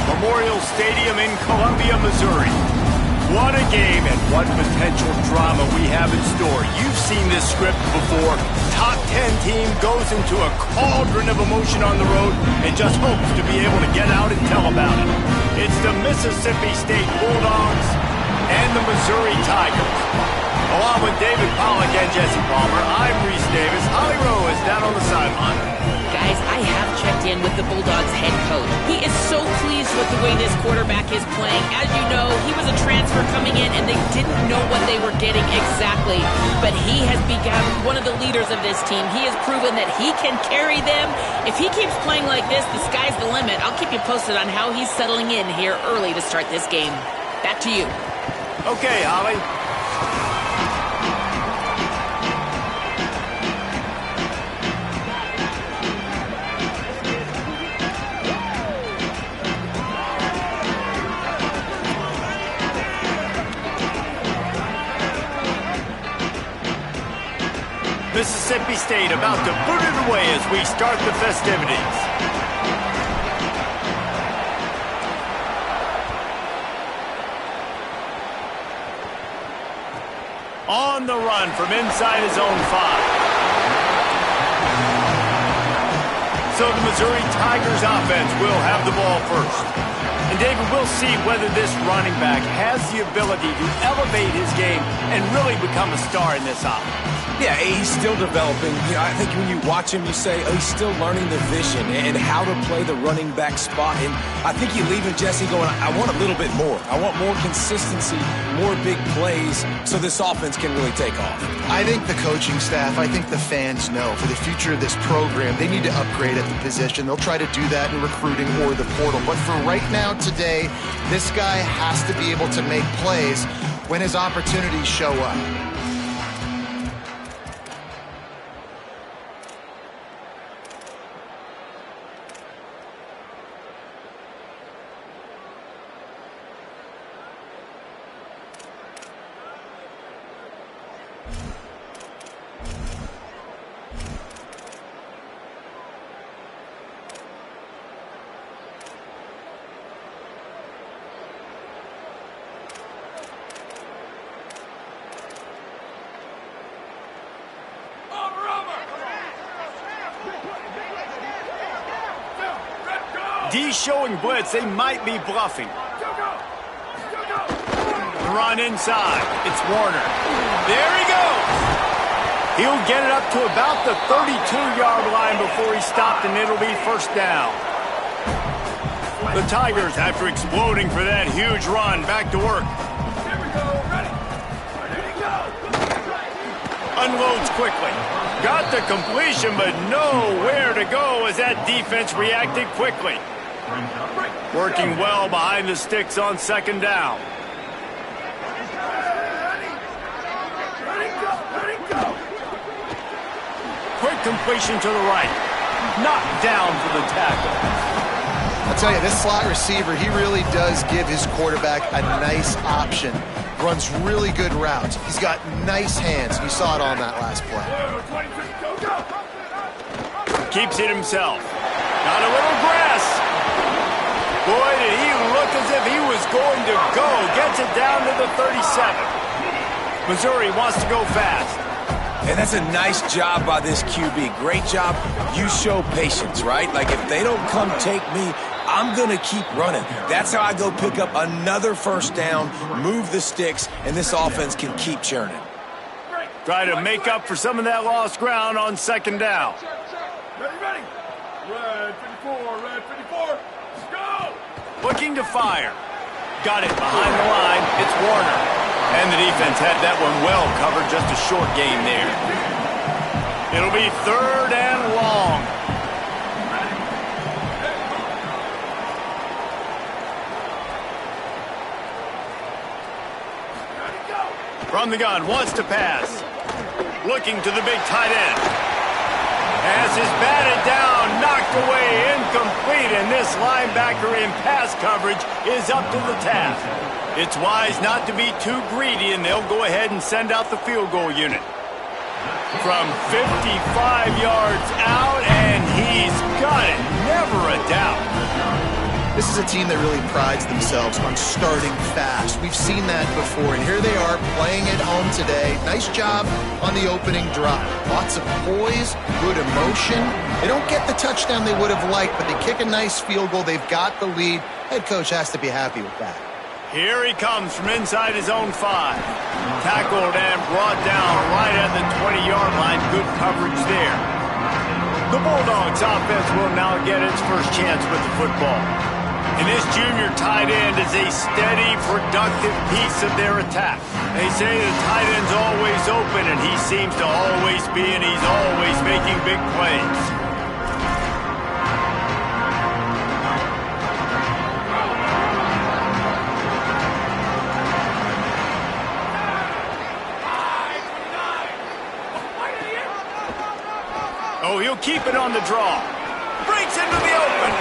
Memorial Stadium in Columbia, Missouri. What a game and what potential drama we have in store. You've seen this script before. Top 10 team goes into a cauldron of emotion on the road and just hopes to be able to get out and tell about it. It's the Mississippi State Bulldogs and the Missouri Tigers. Along with David Pollack and Jesse Palmer, I'm Reese Davis. Holly Rowe is down on the sideline. Guys, I have checked in with the Bulldogs head coach. He is so pleased with the way this quarterback is playing. As you know, he was a transfer coming in and they didn't know what they were getting exactly. But he has become one of the leaders of this team. He has proven that he can carry them. If he keeps playing like this, the sky's the limit. I'll keep you posted on how he's settling in here early to start this game. Back to you. Okay, Holly. Mississippi State about to boot it away as we start the festivities. On the run from inside his own 5. So the Missouri Tigers offense will have the ball first. And David, we'll see whether this running back has the ability to elevate his game and really become a star in this offense. Yeah, he's still developing. You know, I think when you watch him, you say, oh, he's still learning the vision and how to play the running back spot. And I think you leave him, Jesse, going, I want a little bit more. I want more consistency, more big plays, so this offense can really take off. I think the coaching staff, I think the fans know for the future of this program, they need to upgrade at the position. They'll try to do that in recruiting or the portal. But for right now, today, this guy has to be able to make plays when his opportunities show up. D showing blitz, they might be bluffing. Run inside, it's Warner. There he goes! He'll get it up to about the 32-yard line before he stopped, and it'll be first down. The Tigers, after exploding for that huge run, back to work. Here we go, ready. Ready to go. Unloads quickly. Got the completion, but nowhere to go as that defense reacted quickly. Working well behind the sticks on second down. Quick completion to the right. Knocked down for the tackle. I'll tell you, this slot receiver, he really does give his quarterback a nice option. Runs really good routes. He's got nice hands. You saw it on that last play. Keeps it himself. Got a little grass. Boy, did he look as if he was going to go. Gets it down to the 37. Missouri wants to go fast. And that's a nice job by this QB. Great job. You show patience, right? Like, if they don't come take me, I'm going to keep running. That's how I go pick up another first down, move the sticks, and this offense can keep churning. Try to make up for some of that lost ground on second down. Ready, ready. Red 54, red 54. Go! Looking to fire. Got it behind the line. It's Warner. And the defense had that one well covered. Just a short game there. It'll be third and long. From the gun, wants to pass. Looking to the big tight end. As is batted down, knocked away, incomplete, and this linebacker in pass coverage is up to the task. It's wise not to be too greedy, and they'll go ahead and send out the field goal unit. From 55 yards out, and he's got it. Never a doubt. This is a team that really prides themselves on starting fast. We've seen that before, and here they are playing at home today. Nice job on the opening drive. Lots of poise, good emotion. They don't get the touchdown they would have liked, but they kick a nice field goal. They've got the lead. Head coach has to be happy with that. Here he comes from inside his own 5. Tackled and brought down right at the 20-yard line. Good coverage there. The Bulldogs offense will now get its first chance with the football. And this junior tight end is a steady, productive piece of their attack. They say the tight end's always open, and he seems to always be, and he's always making big plays. Oh, he'll keep it on the draw. Breaks into the open.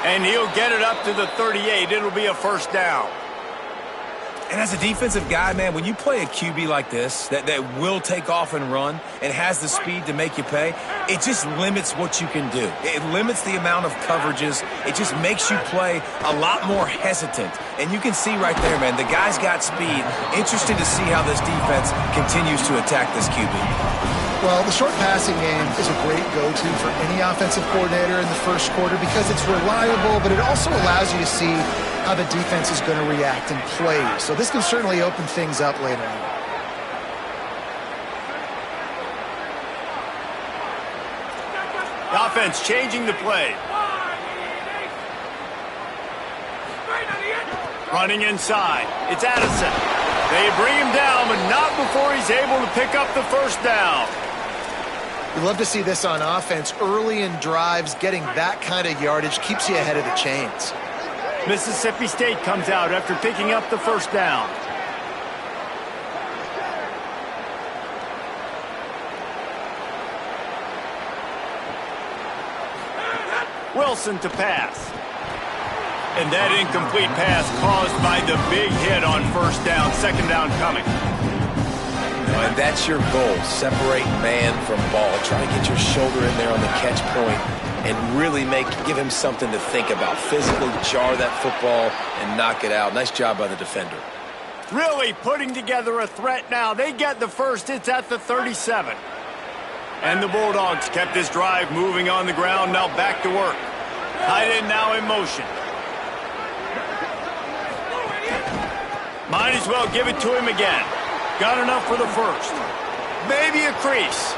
And he'll get it up to the 38. It'll be a first down. And as a defensive guy, man, when you play a QB like this that will take off and run and has the speed to make you pay, it just limits what you can do. It limits the amount of coverages. It just makes you play a lot more hesitant. And you can see right there, man, the guy's got speed. Interested to see how this defense continues to attack this QB. Well, the short passing game is a great go-to for any offensive coordinator in the first quarter because it's reliable, but it also allows you to see how the defense is going to react and play. So this can certainly open things up later on. The offense changing the play. Running inside. It's Addison. They bring him down, but not before he's able to pick up the first down. We love to see this on offense. Early in drives, getting that kind of yardage keeps you ahead of the chains. Mississippi State comes out after picking up the first down. Wilson to pass. And that incomplete pass caused by the big hit on first down. Second down coming. And that's your goal. Separate man from ball. Try to get your shoulder in there on the catch point and really give him something to think about. Physically jar that football and knock it out. Nice job by the defender. Really putting together a threat now. They get the first. It's at the 37. And the Bulldogs kept this drive moving on the ground. Now back to work. Tight end now in motion. Might as well give it to him again. Got enough for the first. Maybe a crease.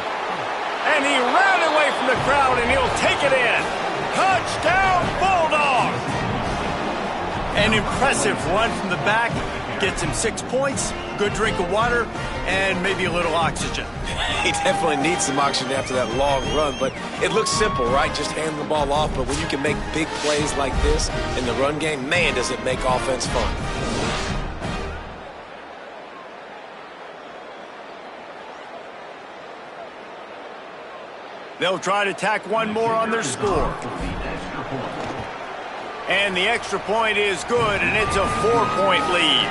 And he ran away from the crowd, and he'll take it in. Touchdown, Bulldogs! An impressive run from the back. Gets him 6 points, good drink of water, and maybe a little oxygen. He definitely needs some oxygen after that long run, but it looks simple, right? Just hand the ball off, but when you can make big plays like this in the run game, man, does it make offense fun. They'll try to tack one more on their score. And the extra point is good, and it's a 4-point lead.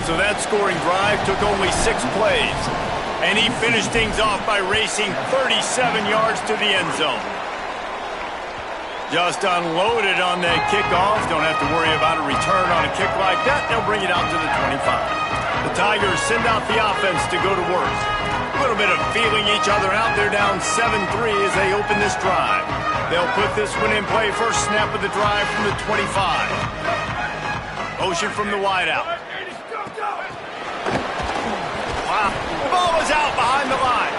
So that scoring drive took only 6 plays. And he finished things off by racing 37 yards to the end zone. Just unloaded on that kickoff. Don't have to worry about a return on a kick like that. They'll bring it out to the 25. The Tigers send out the offense to go to work. A little bit of feeling each other out. They're down 7-3 as they open this drive. They'll put this one in play. First snap of the drive from the 25. Motion from the wideout. Wow. The ball was out behind the line.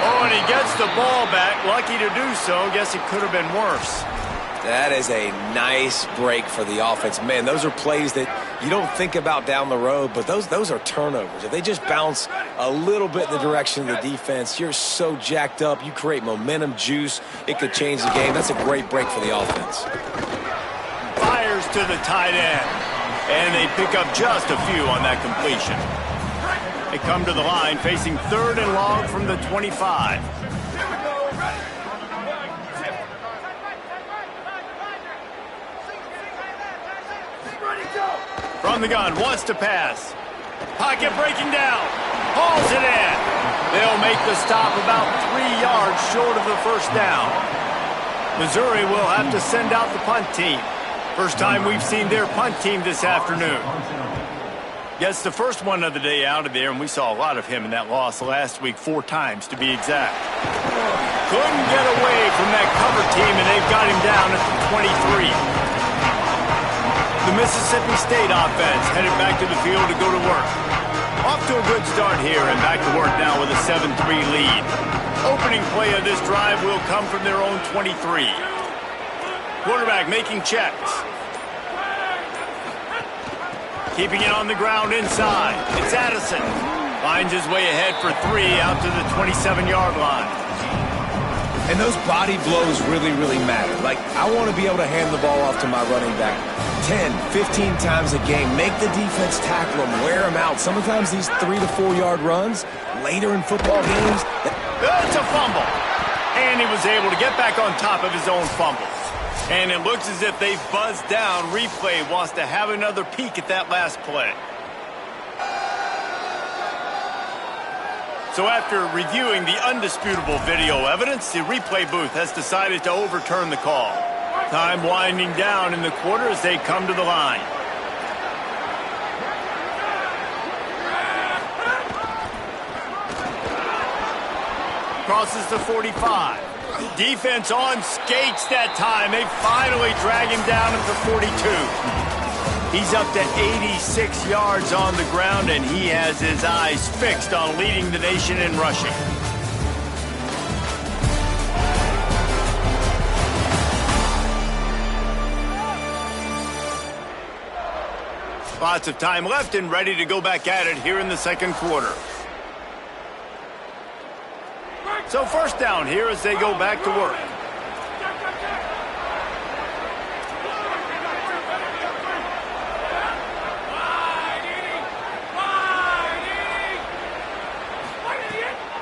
Oh, and he gets the ball back. Lucky to do so. Guess it could have been worse. That is a nice break for the offense. Man, those are plays that you don't think about down the road, but those are turnovers. If they just bounce a little bit in the direction of the defense, you're so jacked up. You create momentum, juice. It could change the game. That's a great break for the offense. Fires to the tight end. And they pick up just a few on that completion. They come to the line facing 3rd and long from the 25. From the gun, wants to pass. Pocket breaking down. Hauls it in. They'll make the stop about 3 yards short of the first down. Missouri will have to send out the punt team. First time we've seen their punt team this afternoon. Yes, the first one of the day out of there, and we saw a lot of him in that loss last week, 4 times to be exact. Couldn't get away from that cover team, and they've got him down at the 23. The Mississippi State offense headed back to the field to go to work. Off to a good start here, and back to work now with a 7-3 lead. Opening play of this drive will come from their own 23. Quarterback making checks. Keeping it on the ground inside. It's Addison. Finds his way ahead for 3 out to the 27-yard line. And those body blows really, really matter. Like, I want to be able to hand the ball off to my running back 10, 15 times a game. Make the defense tackle them, wear them out. Sometimes these 3 to 4 yard runs later in football games. It's a fumble. And he was able to get back on top of his own fumble. And it looks as if they've buzzed down. Replay wants to have another peek at that last play. So after reviewing the undisputable video evidence, the replay booth has decided to overturn the call. Time winding down in the quarter as they come to the line. Crosses the 45. Defense on skates that time. They finally drag him down at the 42. He's up to 86 yards on the ground, and he has his eyes fixed on leading the nation in rushing. Lots of time left and ready to go back at it here in the second quarter. So first down here as they go back to work.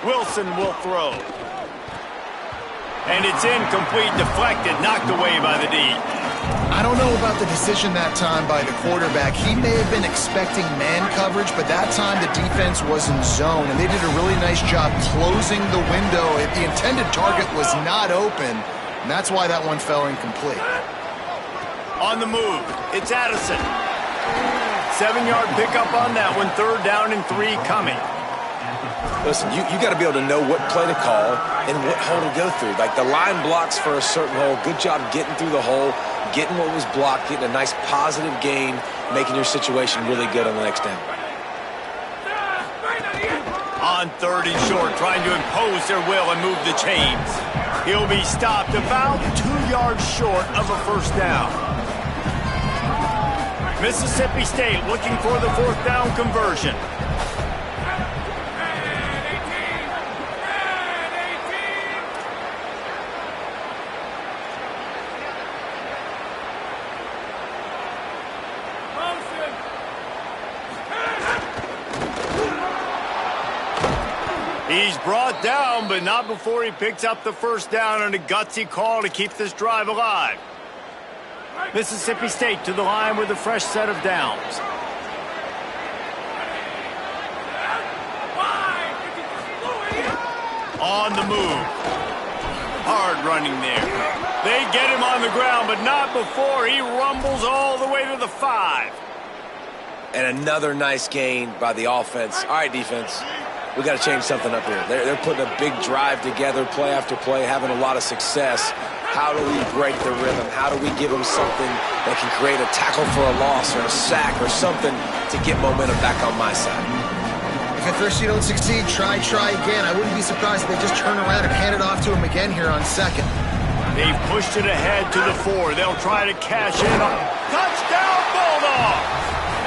Wilson will throw. And it's incomplete, deflected, knocked away by the D. I don't know about the decision that time by the quarterback. He may have been expecting man coverage, but that time the defense was in zone, and they did a really nice job closing the window. The intended target was not open, and that's why that one fell incomplete. On the move, it's Addison. 7-yard pickup on that one, 3rd down and 3 coming. Listen, you got to be able to know what play to call and what hole to go through. Like, the line blocks for a certain hole. Good job getting through the hole, getting what was blocked, getting a nice positive gain, making your situation really good on the next down. On 3rd and short, trying to impose their will and move the chains. He'll be stopped about 2 yards short of a 1st down. Mississippi State looking for the 4th down conversion. He's brought down, but not before he picks up the 1st down and a gutsy call to keep this drive alive. Mississippi State to the line with a fresh set of downs. On the move. Hard running there. They get him on the ground, but not before he rumbles all the way to the 5. And another nice gain by the offense. All right, defense. We got to change something up here. They're putting a big drive together, play after play, having a lot of success. How do we break the rhythm? How do we give them something that can create a tackle for a loss or a sack or something to get momentum back on my side? If at first you don't succeed, try again. I wouldn't be surprised if they just turn around and hand it off to him again here on 2nd. They've pushed it ahead to the 4. They'll try to cash in. Touchdown, Bulldogs!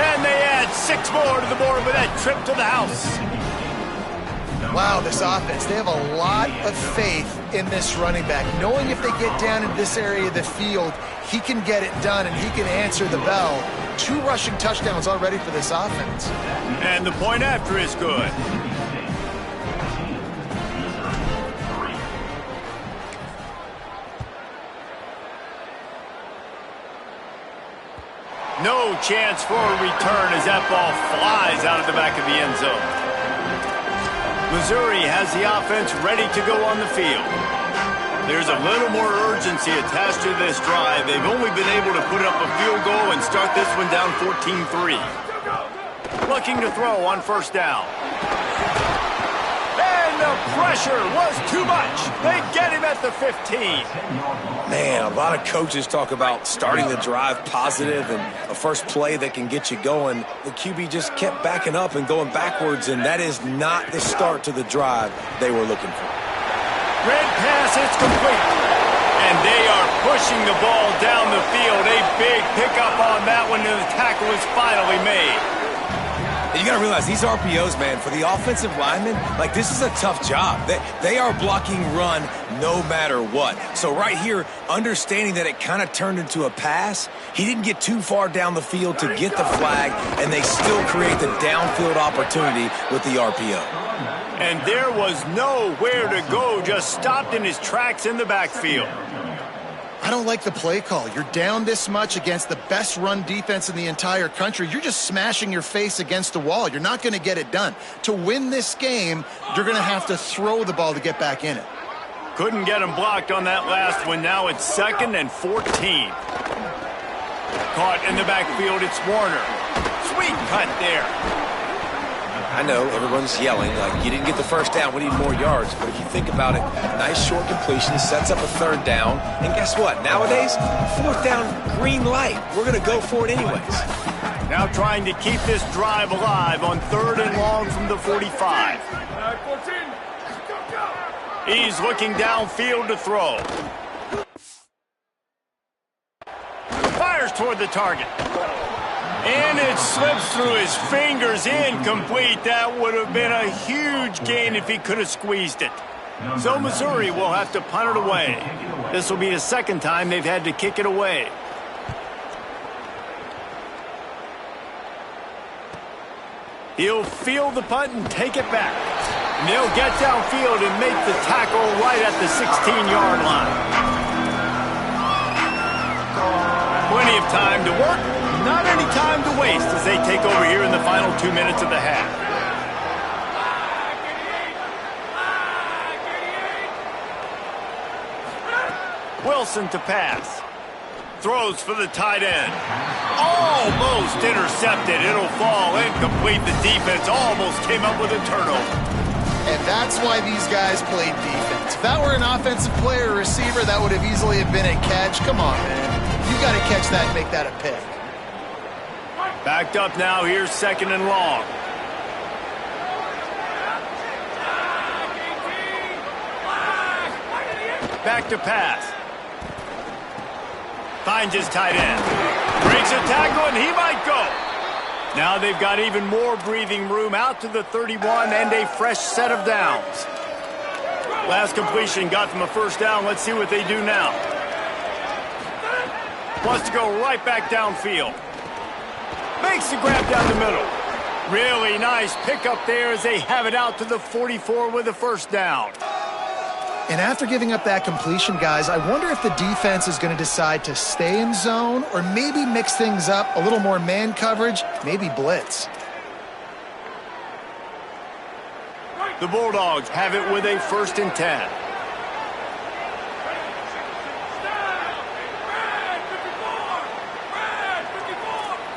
And they add 6 more to the board with that trip to the house. Wow, this offense, they have a lot of faith in this running back, knowing if they get down in this area of the field, he can get it done and he can answer the bell. 2 rushing touchdowns already for this offense. And the point after is good. No chance for a return as that ball flies out of the back of the end zone. Missouri has the offense ready to go on the field. There's a little more urgency attached to this drive. They've only been able to put up a field goal and start this one down 14-3. Looking to throw on first down. And the pressure was too much. They get him at the 15. Man, a lot of coaches talk about starting the drive positive and a first play that can get you going. The QB just kept backing up and going backwards, and that is not the start to the drive they were looking for. Red pass, it's complete. And they are pushing the ball down the field. A big pickup on that one, and the tackle is finally made. You got to realize these RPOs, man, for the offensive linemen, like this is a tough job. They are blocking run no matter what. So right here, understanding that it kind of turned into a pass, he didn't get too far down the field to get the flag, and they still create the downfield opportunity with the RPO. And there was nowhere to go, just stopped in his tracks in the backfield. I don't like the play call. You're down this much against the best run defense in the entire country. You're just smashing your face against the wall. You're not going to get it done. To win this game, you're going to have to throw the ball to get back in it. Couldn't get him blocked on that last one. Now it's 2nd and 14. Caught in the backfield, it's Warner. Sweet cut there. I know everyone's yelling like you didn't get the first down, we need more yards. But if you think about it, nice short completion, sets up a 3rd down. And guess what? Nowadays, 4th down, green light. We're going to go for it anyways. Now trying to keep this drive alive on 3rd and long from the 45. He's looking downfield to throw. Fires toward the target. And it slips through his fingers, incomplete. That would have been a huge gain if he could have squeezed it. So Missouri will have to punt it away. This will be the 2nd time they've had to kick it away. He'll field the punt and take it back. And they'll get downfield and make the tackle right at the 16-yard line. Plenty of time to work. Not any time to waste as they take over here in the final 2 minutes of the half. Wilson to pass. Throws for the tight end. Almost intercepted. It'll fall incomplete. The defense almost came up with a turnover. And that's why these guys played defense. If that were an offensive player or receiver, that would have easily have been a catch. Come on, man. You got to catch that and make that a pick. Backed up now, here's 2nd and long. Back to pass. Finds his tight end. Breaks a tackle, and he might go. Now they've got even more breathing room out to the 31 and a fresh set of downs. Last completion got them a 1st down. Let's see what they do now. Wants to go right back downfield. Makes the grab down the middle. Really nice pickup there as they have it out to the 44 with a 1st down. And after giving up that completion, guys, I wonder if the defense is going to decide to stay in zone or maybe mix things up, a little more man coverage, maybe blitz. The Bulldogs have it with a 1st and 10.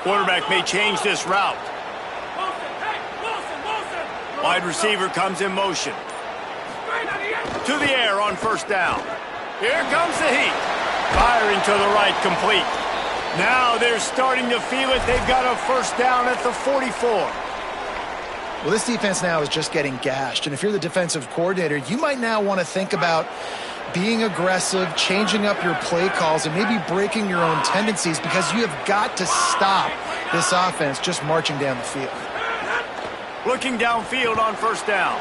Quarterback may change this route. Wide receiver comes in motion. To the air on 1st down. Here comes the heat. Firing to the right, complete. Now they're starting to feel it. They've got a 1st down at the 44. Well, this defense now is just getting gashed. And if you're the defensive coordinator, you might now want to think about being aggressive, changing up your play calls, and maybe breaking your own tendencies because you have got to stop this offense just marching down the field. Looking downfield on 1st down.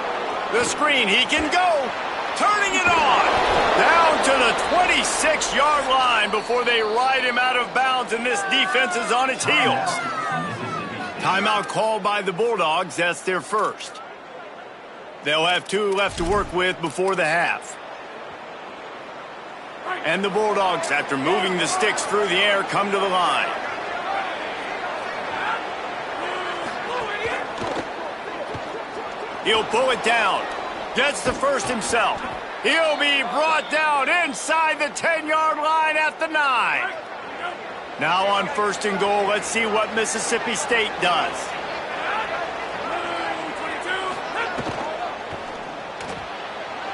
The screen, he can go. Turning it on. Down to the 26-yard line before they ride him out of bounds, and this defense is on its heels. Timeout called by the Bulldogs. That's their 1st. They'll have 2 left to work with before the half. And the Bulldogs, after moving the sticks through the air, come to the line. He'll pull it down. Gets the 1st himself. He'll be brought down inside the 10-yard line at the 9. Now on 1st and goal, let's see what Mississippi State does.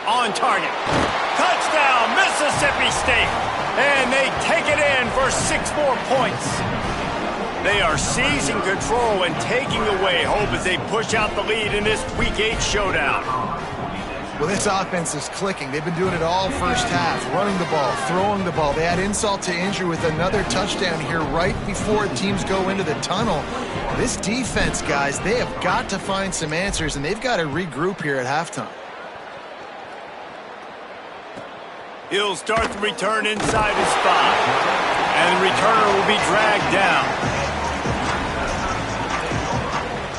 On target. Touchdown, Mississippi State. And they take it in for 6 more points. They are seizing control and taking away hope as they push out the lead in this Week 8 showdown. Well, this offense is clicking. They've been doing it all first half, running the ball, throwing the ball. They add insult to injury with another touchdown here right before teams go into the tunnel. This defense, guys, they have got to find some answers, and they've got to regroup here at halftime. He'll start the return inside his 5. And the returner will be dragged down.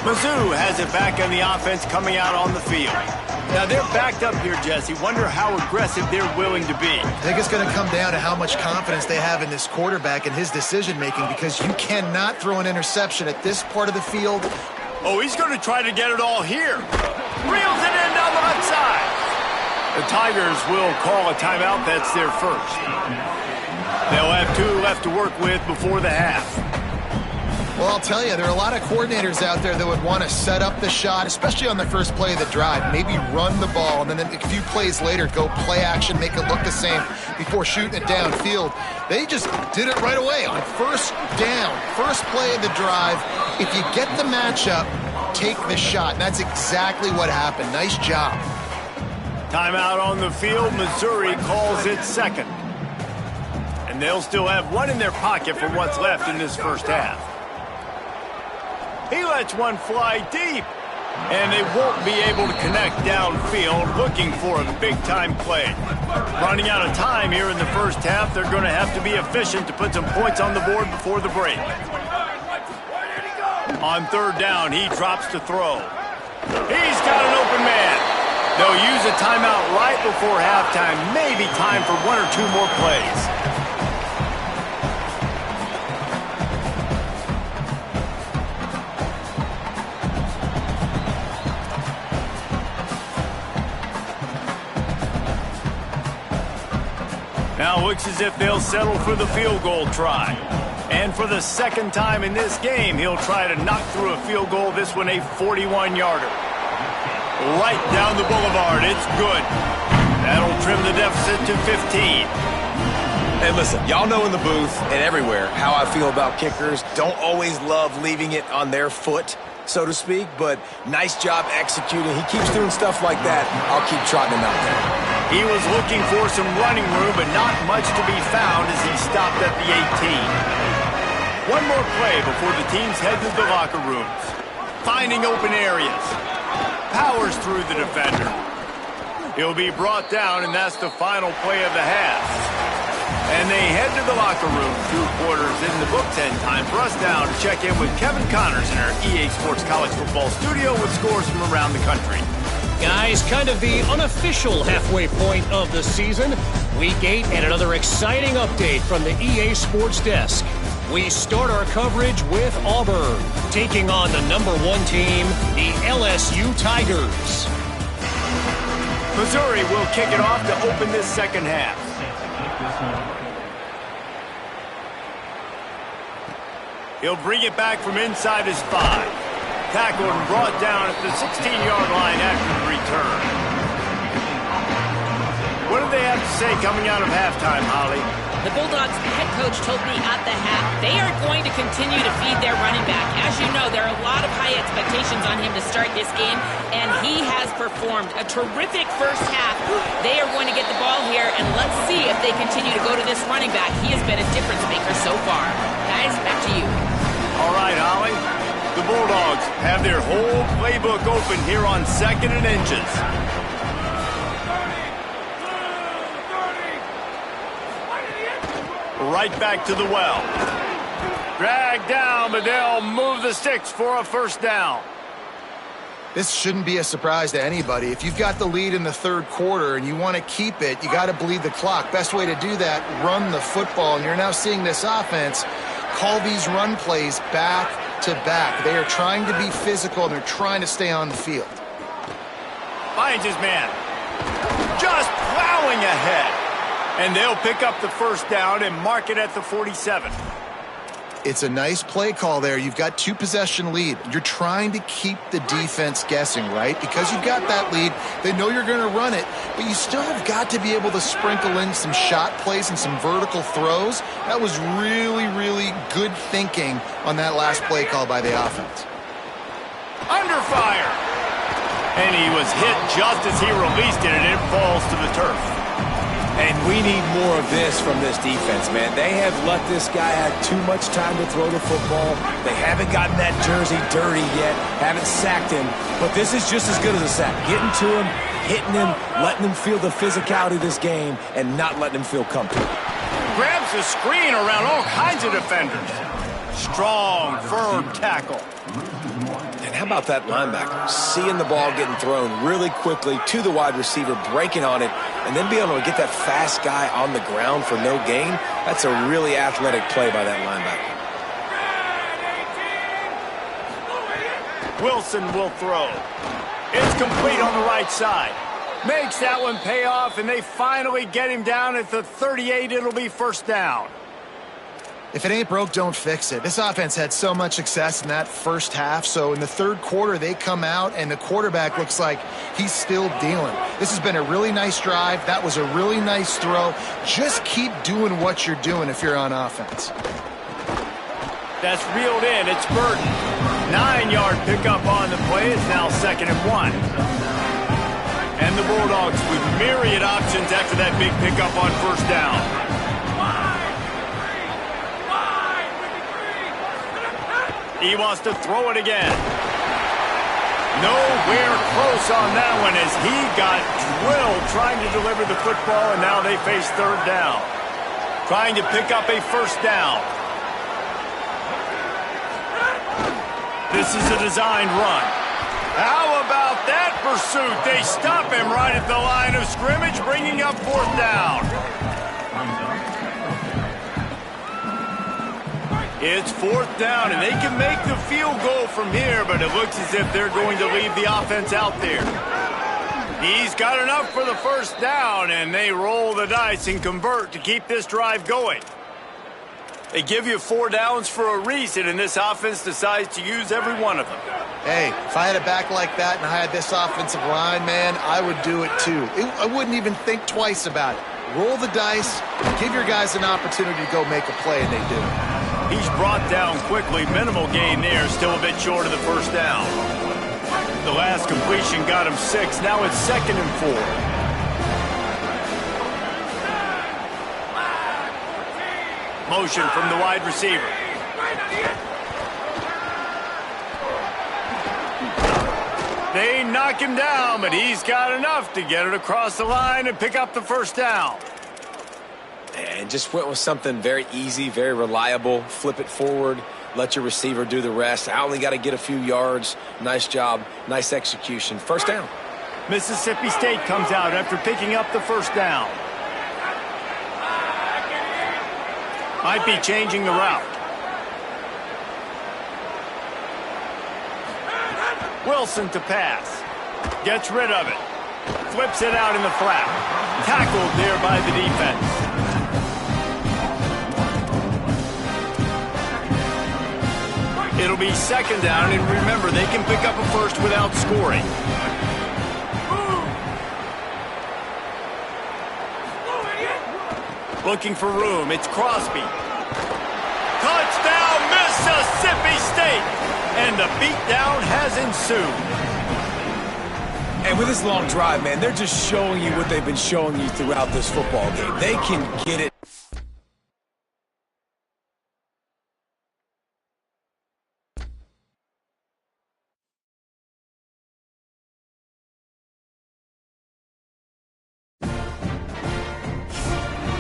Mizzou has it back on the offense coming out on the field. Now they're backed up here, Jesse. Wonder how aggressive they're willing to be. I think it's going to come down to how much confidence they have in this quarterback and his decision-making, because you cannot throw an interception at this part of the field. Oh, he's going to try to get it all here. Reels it in down the left side. The Tigers will call a timeout. That's their first. They'll have 2 left to work with before the half. Well, I'll tell you, there are a lot of coordinators out there that would want to set up the shot, especially on the first play of the drive, maybe run the ball, and then a few plays later go play action, make it look the same before shooting it downfield. They just did it right away on first down, first play of the drive. If you get the matchup, take the shot. And that's exactly what happened. Nice job. Timeout on the field. Missouri calls it second. And they'll still have 1 in their pocket for what's left in this first half. He lets one fly deep. And they won't be able to connect downfield, looking for a big-time play. Running out of time here in the first half, they're going to have to be efficient to put some points on the board before the break. On 3rd down, he drops to throw. He's got an open man. They'll use a timeout right before halftime. Maybe time for 1 or 2 more plays. Now looks as if they'll settle for the field goal try. And for the second time in this game, he'll try to knock through a field goal, this one a 41-yarder. Right down the boulevard, it's good. That'll trim the deficit to 15. Hey, listen, y'all know in the booth and everywhere how I feel about kickers. Don't always love leaving it on their foot, so to speak, but nice job executing. He keeps doing stuff like that. I'll keep trotting him out there. He was looking for some running room, but not much to be found as he stopped at the 18. 1 more play before the teams head to the locker rooms. Finding open areas. Powers through the defender. He'll be brought down, and that's the final play of the half. And they head to the locker room. 2 quarters in the books, and time for us now to check in with Kevin Connors in our EA Sports College Football studio with scores from around the country. Guys, kind of the unofficial halfway point of the season. Week 8 and another exciting update from the EA Sports desk. We start our coverage with Auburn, taking on the number 1 team, the LSU Tigers. Missouri will kick it off to open this second half. He'll bring it back from inside his 5. Tackled and brought down at the 16-yard line after the return. What do they have to say coming out of halftime, Holly? The Bulldogs head coach told me at the half they are going to continue to feed their running back. As you know, there are a lot of high expectations on him to start this game, and he has performed a terrific first half. They are going to get the ball here, and let's see if they continue to go to this running back. He has been a difference maker so far. Guys, back to you. All right, Holly. The Bulldogs have their whole playbook open here on 2nd and inches. Right back to the well. Dragged down, but they'll move the sticks for a first down. This shouldn't be a surprise to anybody. If you've got the lead in the 3rd quarter and you want to keep it, you got to bleed the clock. Best way to do that, run the football. And you're now seeing this offense call these run plays back to back. They are trying to be physical, and they're trying to stay on the field. Finds his man. just plowing ahead. And they'll pick up the first down and mark it at the 47. It's a nice play call there. You've got 2-possession lead. You're trying to keep the defense guessing, right? Because you've got that lead, they know you're going to run it, but you still have got to be able to sprinkle in some shot plays and some vertical throws. That was really, really good thinking on that last play call by the offense. Under fire. And he was hit just as he released it, and it falls to the turf. And we need more of this from this defense, man. They have let this guy have too much time to throw the football. They haven't gotten that jersey dirty yet, haven't sacked him. But this is just as good as a sack. Getting to him, hitting him, letting him feel the physicality of this game, and not letting him feel comfortable. Grabs the screen around all kinds of defenders. Strong, firm tackle. And how about that linebacker? Seeing the ball getting thrown really quickly to the wide receiver, breaking on it, and then being able to get that fast guy on the ground for no gain. That's a really athletic play by that linebacker. Wilson will throw. It's complete on the right side. Makes that one pay off, and they finally get him down at the 38. It'll be first down. If it ain't broke, don't fix it. This offense had so much success in that first half, so in the third quarter they come out and the quarterback looks like he's still dealing. This has been a really nice drive. That was a really nice throw. Just keep doing what you're doing if you're on offense. That's reeled in. It's Burton. 9-yard pickup on the play. It's now 2nd and 1. And the Bulldogs with myriad options after that big pickup on first down. He wants to throw it again. Nowhere close on that one as he got drilled trying to deliver the football, and now they face third down. Trying to pick up a first down. This is a designed run. How about that pursuit? They stop him right at the line of scrimmage, bringing up fourth down. It's fourth down, and they can make the field goal from here, but it looks as if they're going to leave the offense out there. He's got enough for the first down, and they roll the dice and convert to keep this drive going. They give you 4 downs for a reason, and this offense decides to use every one of them. Hey, if I had a back like that and I had this offensive line, man, I would do it too. I wouldn't even think twice about it. Roll the dice, give your guys an opportunity to go make a play, and they do. He's brought down quickly. Minimal gain there. Still a bit short of the first down. The last completion got him 6. Now it's 2nd and 4. Motion from the wide receiver. They knock him down, but he's got enough to get it across the line and pick up the first down. And just went with something very easy, very reliable. Flip it forward, let your receiver do the rest. I only got to get a few yards. Nice job, nice execution. First down. Mississippi State comes out after picking up the first down. Might be changing the route. Wilson to pass. Gets rid of it. Flips it out in the flat. Tackled there by the defense. It'll be 2nd down, and remember, they can pick up a first without scoring. Looking for room. It's Crosby. Touchdown, Mississippi State! And the beatdown has ensued. And with this long drive, man, they're just showing you what they've been showing you throughout this football game. They can get it